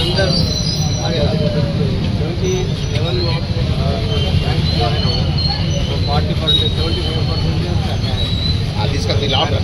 अंदर 77 बैंक्स जो है ना वो 40% 74% తీసుకెళ్తే లాట్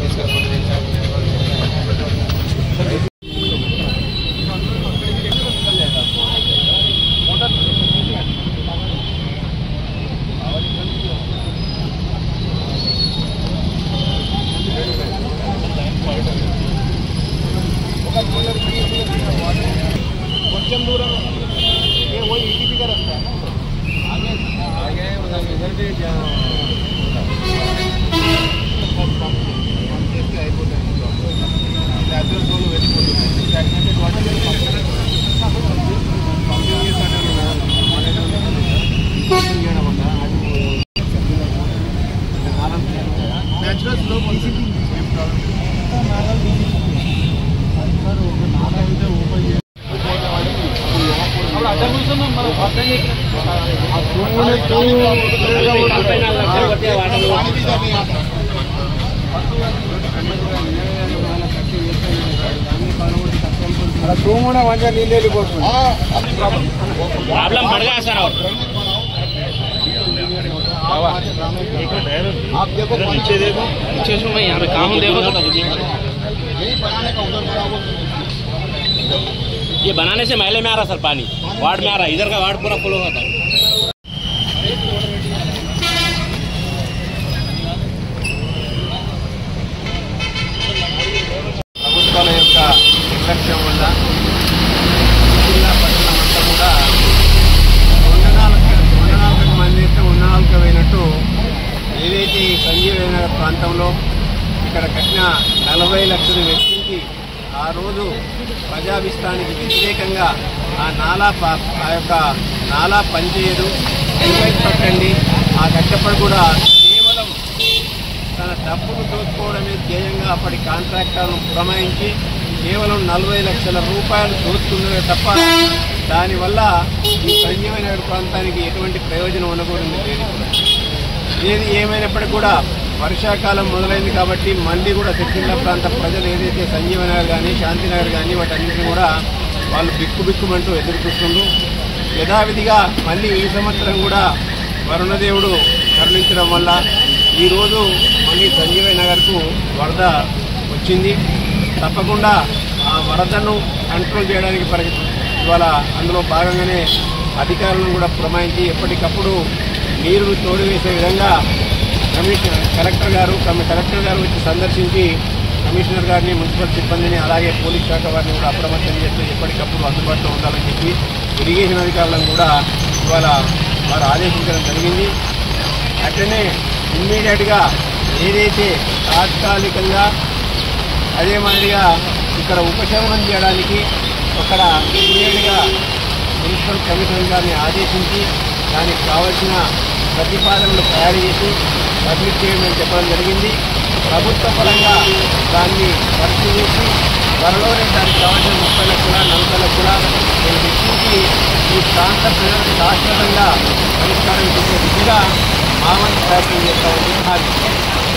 కొంచెం దూరం ये वही ईटीपी का रास्ता है ना आगे आगे मतलब इधर भी नेचुरल स्लो प्रॉब्लम बढ़ गया सर और आप देखो नीचे देखो नीचे से मैं यहाँ पे काम देखो तो ये बनाने से महले में आ रहा सर पानी वार्ड में आ रहा इधर का वार्ड पूरा फुल होगा था ప్రభుత్వాల యొక్క నిర్లక్ష్యం వల్ల జిల్లా పట్టణం అంతా కూడా ఉండనాలకు మంది అయితే ఉండనాలకు పోయినట్టు ఏదైతే ఈ సంజీవైన ప్రాంతంలో ఇక్కడ కట్టిన 40 లక్షలు వెచ్చించి ఆ రోజు ప్రజాభిష్టానికి వ్యతిరేకంగా ఆ యొక్క నాలా పనిచేయదు పట్టండి ఆ కట్టపడి కూడా కేవలం తన డబ్బును దోచుకోవడమే ధ్యేయంగా అప్పటి కాంట్రాక్టర్ను పురమాయించి కేవలం 40 లక్షల రూపాయలు దోచుకున్నదే తప్ప దానివల్ల ఈ సంజీవైన ప్రాంతానికి ఎటువంటి ప్రయోజనం ఉండకూడదు లేదు. ఏది ఏమైనప్పటికీ కూడా వర్షాకాలం మొదలైంది కాబట్టి మళ్ళీ కూడా సిరిసిల్ల ప్రాంత ప్రజలు ఏదైతే సంజీవనగర్ కానీ శాంతినగర్ కానీ వాటన్నింటినీ కూడా వాళ్ళు బిక్కుబిక్కుమంటూ ఎదురు చూస్తుండ్రు. యథావిధిగా మళ్ళీ ఈ సంవత్సరం కూడా వరుణదేవుడు కరుణించడం వల్ల ఈరోజు మళ్ళీ సంజీవనగర్కు వరద వచ్చింది. తప్పకుండా ఆ వరదను కంట్రోల్ చేయడానికి ఇవాళ అందులో భాగంగానే అధికారులను కూడా పురమాయించి ఎప్పటికప్పుడు నీరును తోడివేసే విధంగా కలెక్టర్ గారు వచ్చి సందర్శించి కమిషనర్ గారిని మున్సిపల్ సిబ్బందిని అలాగే పోలీస్ శాఖ వారిని కూడా అప్రమత్తం చేస్తూ ఎప్పటికప్పుడు అందుబాటులో ఉండాలని చెప్పి ఇరిగేషన్ అధికారులను కూడా ఇవాళ వారు ఆదేశించడం జరిగింది. అట్లనే ఇమ్మీడియట్గా ఏదైతే తాత్కాలికంగా అదే మాదిరిగా ఇక్కడ ఉపశమనం చేయడానికి అక్కడ ఇమ్మీడియట్గా మున్సిపల్ కమిషనర్ గారిని ఆదేశించి దానికి కావాల్సిన ప్రతిపాదనలు తయారు చేసి సబ్మిట్ చేయమని చెప్పడం జరిగింది. ప్రభుత్వ పరంగా దాన్ని పరిశీలించి త్వరలోనే దానికి కావాల్సిన 30 లక్షల 40 లక్షల నేను వెచ్చించి ఈ ప్రాంత ప్రజలకు శాశ్వతంగా పరిష్కారం చేసే దిశగా మా వంతు ప్రయత్నం చేస్తామని